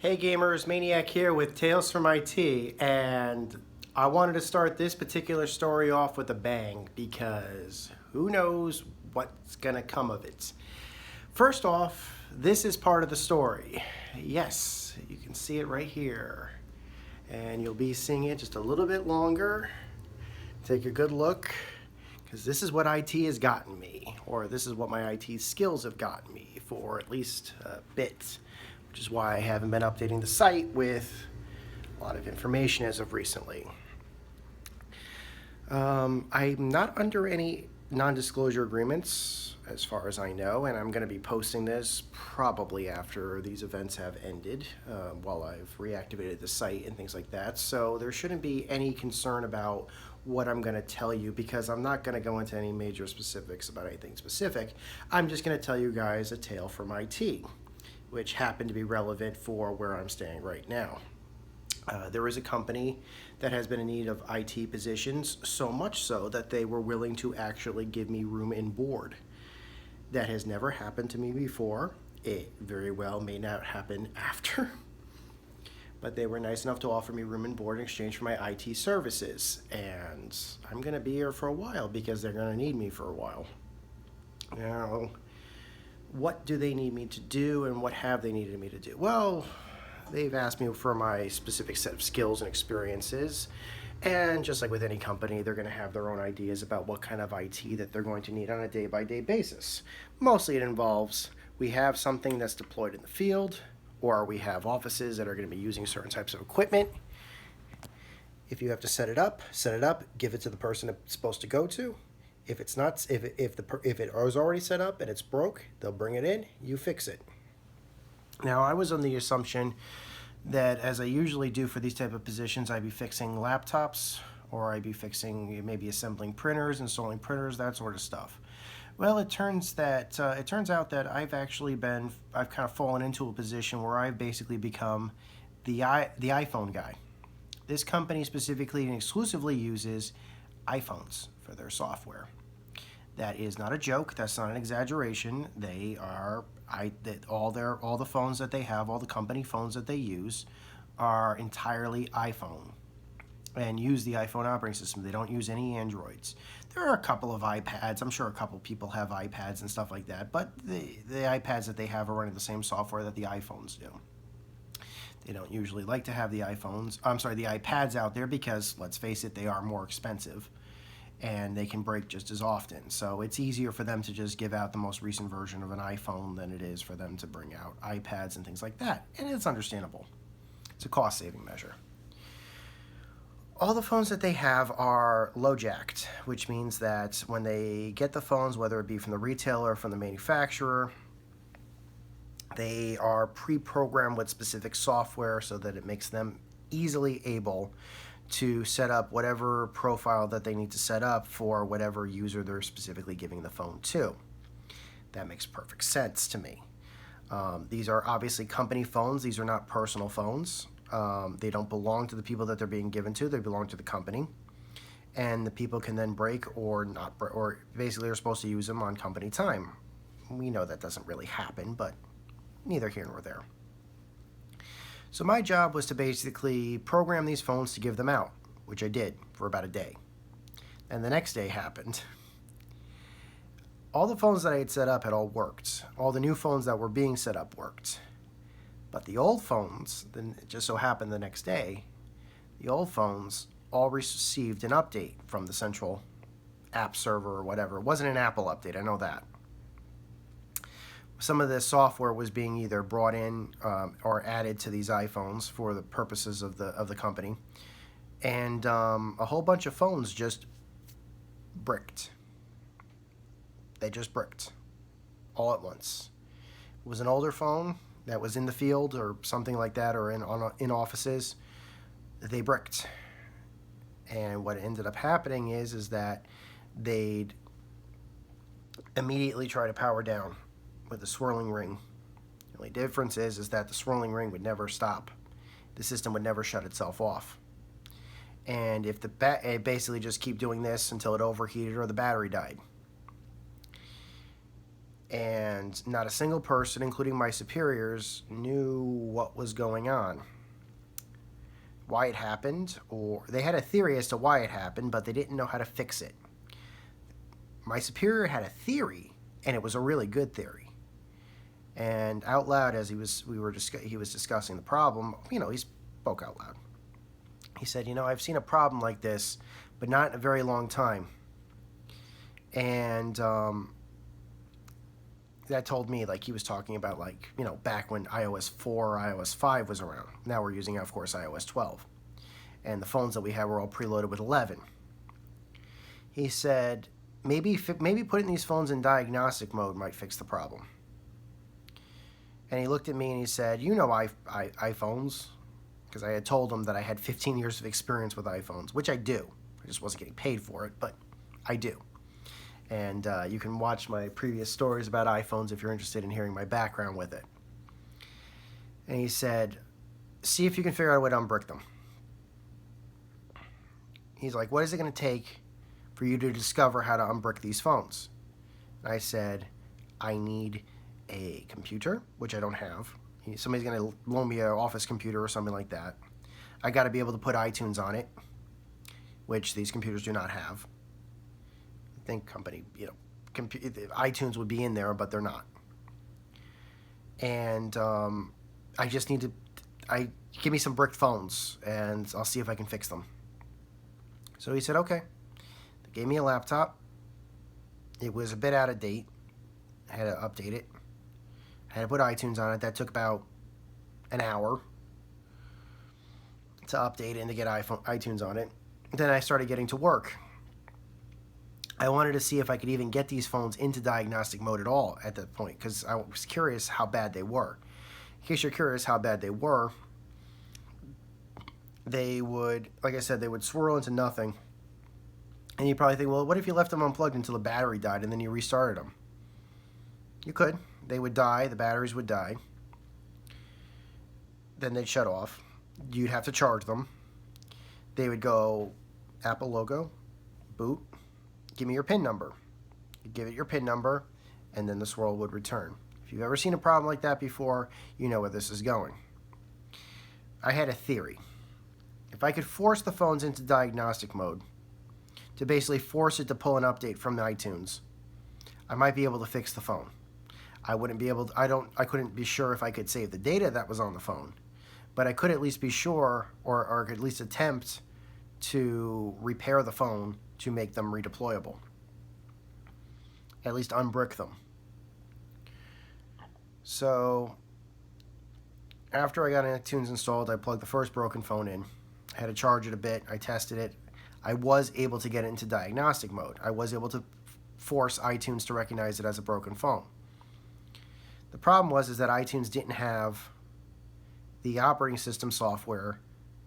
Hey gamers, Maniac here with Tales from IT, and I wanted to start this particular story off with a bang because who knows what's gonna come of it. First off, this is part of the story. Yes, you can see it right here, and you'll be seeing it just a little bit longer. Take a good look, because this is what IT has gotten me, or this is what my IT skills have gotten me for at least a bit. Which is why I haven't been updating the site with a lot of information as of recently. I'm not under any non-disclosure agreements as far as I know, and I'm going to be posting this probably after these events have ended while I've reactivated the site and things like that. So there shouldn't be any concern about what I'm going to tell you, because I'm not going to go into any major specifics about anything specific. I'm just going to tell you guys a tale from IT, which happened to be relevant for where I'm staying right now. There is a company that has been in need of IT positions, so much so that they were willing to actually give me room and board. That has never happened to me before. It very well may not happen after. But they were nice enough to offer me room and board in exchange for my IT services. And I'm going to be here for a while because they're going to need me for a while. Now, what do they need me to do, and what have they needed me to do? Well, they've asked me for my specific set of skills and experiences, and just like with any company, they're going to have their own ideas about what kind of IT that they're going to need on a day-by-day basis. Mostly it involves, we have something that's deployed in the field, or we have offices that are going to be using certain types of equipment. If you have to set it up, give it to the person it's supposed to go to. If it's not, if it was already set up and it's broke, they'll bring it in, you fix it. Now, I was on the assumption that, as I usually do for these type of positions, I'd be fixing laptops, or I'd be fixing, maybe assembling printers, installing printers, that sort of stuff. Well, it turns out that I've kind of fallen into a position where I've basically become the iPhone guy. This company specifically and exclusively uses iPhones for their software. That is not a joke. That's not an exaggeration. They are all the phones that they have, all the company phones that they use, are entirely iPhone and use the iPhone operating system. They don't use any Androids. There are a couple of iPads. I'm sure a couple people have iPads and stuff like that, but the iPads that they have are running the same software that the iPhones do. They don't usually like to have the iPads out there because, let's face it, they are more expensive and they can break just as often. So it's easier for them to just give out the most recent version of an iPhone than it is for them to bring out iPads and things like that. And it's understandable. It's a cost-saving measure. All the phones that they have are low-jacked, which means that when they get the phones, whether it be from the retailer or from the manufacturer, they are pre-programmed with specific software so that it makes them easily able to set up whatever profile that they need to set up for whatever user they're specifically giving the phone to. That makes perfect sense to me. These are obviously company phones. These are not personal phones. They don't belong to the people that they're being given to. They belong to the company. And the people can then break or not, or basically are supposed to use them on company time. We know that doesn't really happen, but neither here nor there. So my job was to basically program these phones to give them out, which I did for about a day. And the next day happened. All the phones that I had set up had all worked. All the new phones that were being set up worked. But the old phones, then it just so happened the next day, the old phones all received an update from the central app server or whatever. It wasn't an Apple update, I know that. Some of this software was being either brought in or added to these iPhones for the purposes of the company, and a whole bunch of phones just bricked. They just bricked all at once. It was an older phone that was in the field or something like that, or in offices. They bricked, and what ended up happening is that they'd immediately try to power down with the swirling ring. The only difference is that the swirling ring would never stop. The system would never shut itself off. And if it basically just keep doing this until it overheated or the battery died. And not a single person, including my superiors, knew what was going on, why it happened, or they had a theory as to why it happened, but they didn't know how to fix it. My superior had a theory, and it was a really good theory. And out loud, as he was discussing the problem, he spoke out loud. He said, I've seen a problem like this, but not in a very long time. And that told me, like, he was talking about, like, back when iOS 4 or iOS 5 was around. Now we're using, of course, iOS 12. And the phones that we have were all preloaded with 11. He said, maybe putting these phones in diagnostic mode might fix the problem. And he looked at me and he said, iPhones? Because I had told him that I had 15 years of experience with iPhones, which I do. I just wasn't getting paid for it, but I do. And you can watch my previous stories about iPhones if you're interested in hearing my background with it. And he said, see if you can figure out a way to unbrick them. He's like, what is it going to take for you to discover how to unbrick these phones? And I said, I need a computer, which I don't have. Somebody's going to loan me an office computer or something like that. I got to be able to put iTunes on it, which these computers do not have. I think iTunes would be in there, but they're not. And I just need to, give me some bricked phones, and I'll see if I can fix them. So he said, okay. They gave me a laptop. It was a bit out of date. I had to update it. I had to put iTunes on it. That took about an hour to update it and to get iTunes on it. Then I started getting to work. I wanted to see if I could even get these phones into diagnostic mode at all at that point, because I was curious how bad they were. In case you're curious how bad they were, they would, like I said, they would swirl into nothing. And you probably think, well, what if you left them unplugged until the battery died and then you restarted them? You could. They would die. The batteries would die. Then they'd shut off. You'd have to charge them. They would go, Apple logo, boot, give me your PIN number. You'd give it your PIN number, and then the swirl would return. If you've ever seen a problem like that before, you know where this is going. I had a theory. If I could force the phones into diagnostic mode, to basically force it to pull an update from iTunes, I might be able to fix the phone. I couldn't be sure if I could save the data that was on the phone, but I could at least be sure, or at least attempt to repair the phone to make them redeployable. At least unbrick them. So after I got iTunes installed, I plugged the first broken phone in. I had to charge it a bit. I tested it. I was able to get it into diagnostic mode. I was able to force iTunes to recognize it as a broken phone. The problem was that iTunes didn't have the operating system software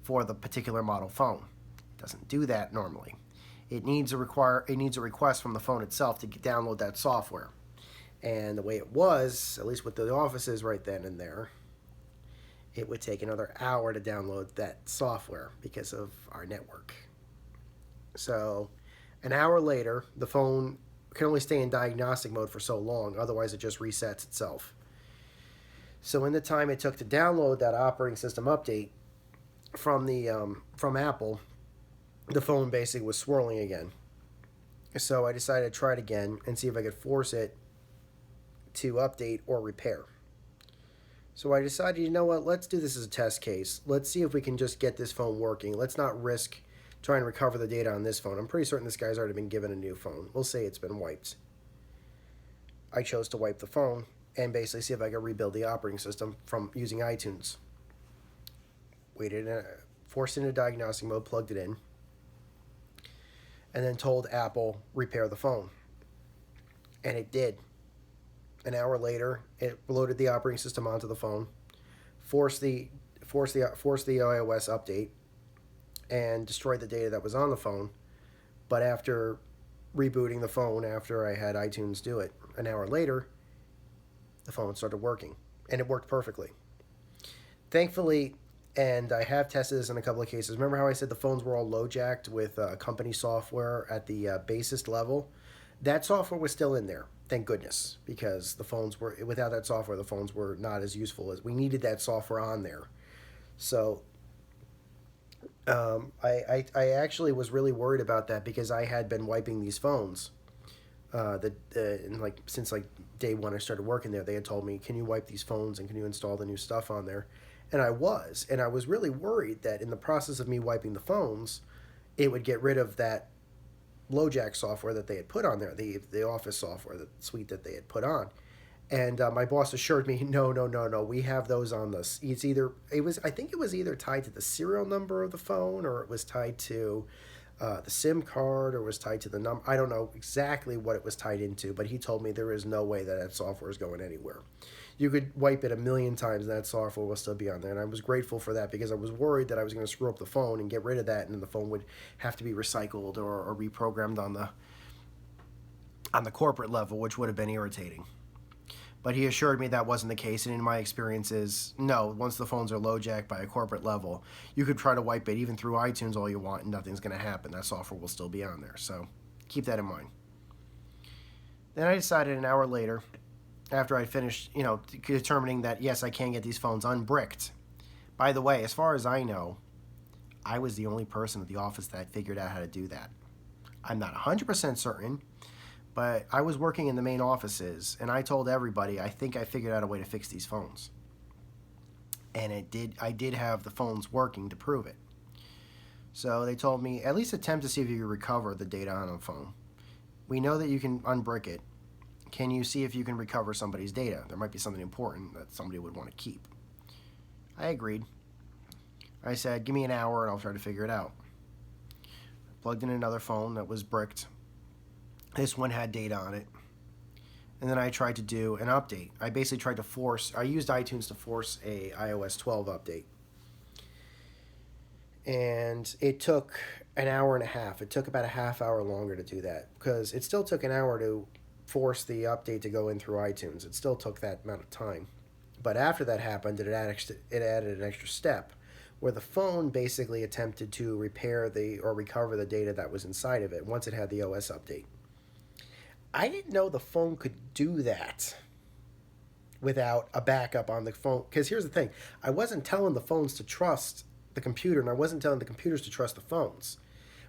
for the particular model phone. It doesn't do that normally. It needs a request from the phone itself to download that software. And the way it was, at least with the offices right then and there, it would take another hour to download that software because of our network. So an hour later, the phone can only stay in diagnostic mode for so long, otherwise it just resets itself. So in the time it took to download that operating system update from Apple, the phone basically was swirling again. So I decided to try it again and see if I could force it to update or repair. So I decided, you know what, let's do this as a test case. Let's see if we can just get this phone working. Let's not risk trying to recover the data on this phone. I'm pretty certain this guy's already been given a new phone. We'll say it's been wiped. I chose to wipe the phone and basically see if I could rebuild the operating system from using iTunes. Forced it into diagnostic mode, plugged it in, and then told Apple, repair the phone. And it did. An hour later, it loaded the operating system onto the phone, forced the iOS update, and destroyed the data that was on the phone. But after rebooting the phone, after I had iTunes do it, an hour later, the phone started working, and it worked perfectly. Thankfully, and I have tested this in a couple of cases. Remember how I said the phones were all low-jacked with company software at the basest level? That software was still in there, thank goodness, because the phones were without that software, the phones were not as useful as we needed that software on there. So I actually was really worried about that because I had been wiping these phones. And like since like day one I started working there, they had told me, "Can you wipe these phones and can you install the new stuff on there?" And I was really worried that in the process of me wiping the phones, it would get rid of that LoJack software that they had put on there, the Office software, the suite that they had put on. And my boss assured me, no, no, no, no, we have those on this. I think it was either tied to the serial number of the phone or it was tied to the SIM card or was tied to the number. I don't know exactly what it was tied into, but he told me there is no way that software is going anywhere. You could wipe it a million times and that software will still be on there. And I was grateful for that because I was worried that I was going to screw up the phone and get rid of that, and then the phone would have to be recycled or reprogrammed on the corporate level, which would have been irritating. But he assured me that wasn't the case, and in my experiences, no, once the phones are LoJack by a corporate level, you could try to wipe it even through iTunes all you want, and nothing's going to happen. That software will still be on there, so keep that in mind. Then I decided an hour later, after I finished, determining that, yes, I can get these phones unbricked. By the way, as far as I know, I was the only person at the office that figured out how to do that. I'm not 100% certain, but I was working in the main offices, and I told everybody, I think I figured out a way to fix these phones. And I did have the phones working to prove it. So they told me, at least attempt to see if you can recover the data on a phone. We know that you can unbrick it. Can you see if you can recover somebody's data? There might be something important that somebody would want to keep. I agreed. I said, give me an hour and I'll try to figure it out. Plugged in another phone that was bricked. This one had data on it. And then I tried to do an update. I basically tried to I used iTunes to force a iOS 12 update. And it took an hour and a half. It took about a half hour longer to do that because it still took an hour to force the update to go in through iTunes. It still took that amount of time. But after that happened, it added an extra step where the phone basically attempted to recover the data that was inside of it once it had the OS update. I didn't know the phone could do that without a backup on the phone. Because here's the thing. I wasn't telling the phones to trust the computer, and I wasn't telling the computers to trust the phones.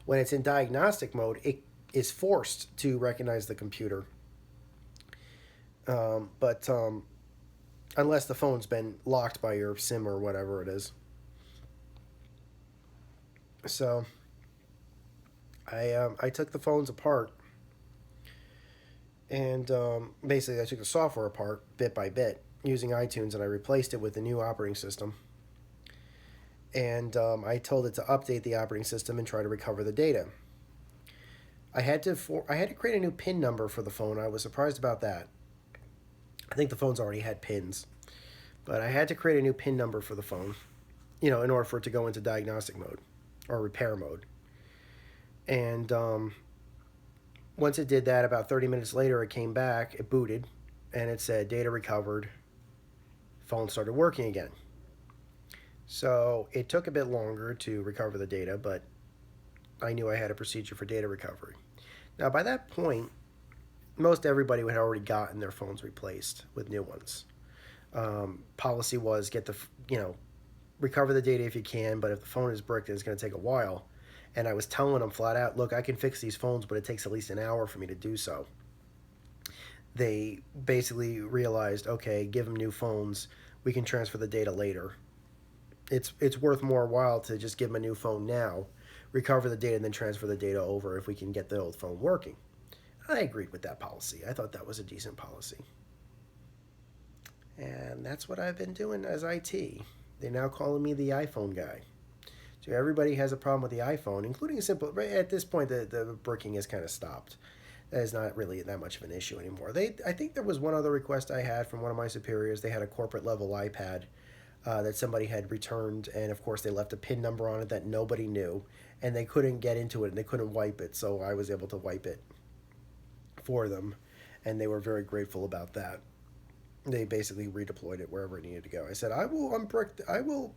When it's in diagnostic mode, it is forced to recognize the computer. But unless the phone's been locked by your SIM or whatever it is. So I took the phones apart. And basically, I took the software apart bit by bit using iTunes, and I replaced it with the new operating system. And I told it to update the operating system and try to recover the data. I had to create a new PIN number for the phone. I was surprised about that. I think the phones already had PINs, but I had to create a new PIN number for the phone, in order for it to go into diagnostic mode or repair mode. And once it did that, about 30 minutes later, it came back, it booted, and it said data recovered. Phone started working again. So it took a bit longer to recover the data, but I knew I had a procedure for data recovery. Now, by that point, most everybody had already gotten their phones replaced with new ones. Policy was recover the data if you can, but if the phone is bricked, it's going to take a while. And I was telling them flat out, look, I can fix these phones, but it takes at least an hour for me to do so. They basically realized, okay, give them new phones. We can transfer the data later. It's worth more while to just give them a new phone now, recover the data, and then transfer the data over if we can get the old phone working. I agreed with that policy. I thought that was a decent policy. And that's what I've been doing as IT. They're now calling me the iPhone guy. So everybody has a problem with the iPhone, including at this point, the bricking has kind of stopped. That is not really that much of an issue anymore. I think there was one other request I had from one of my superiors. They had a corporate level iPad that somebody had returned, and of course they left a PIN number on it that nobody knew, and they couldn't get into it, and they couldn't wipe it, so I was able to wipe it for them, and they were very grateful about that. They basically redeployed it wherever it needed to go. I said, I will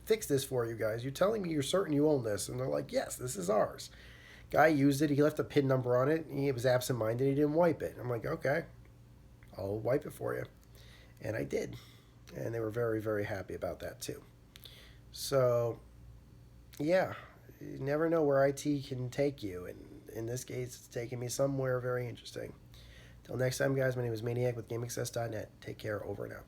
fix this for you guys. You're telling me you're certain you own this? And they're like, yes, this is ours. Guy used it. He left a PIN number on it. He was absent-minded. He didn't wipe it. I'm like, okay, I'll wipe it for you. And I did. And they were very, very happy about that too. So, yeah, you never know where IT can take you. And in this case, it's taking me somewhere very interesting. Till next time, guys, my name is Maniac with GameAccess.net. Take care. Over and out.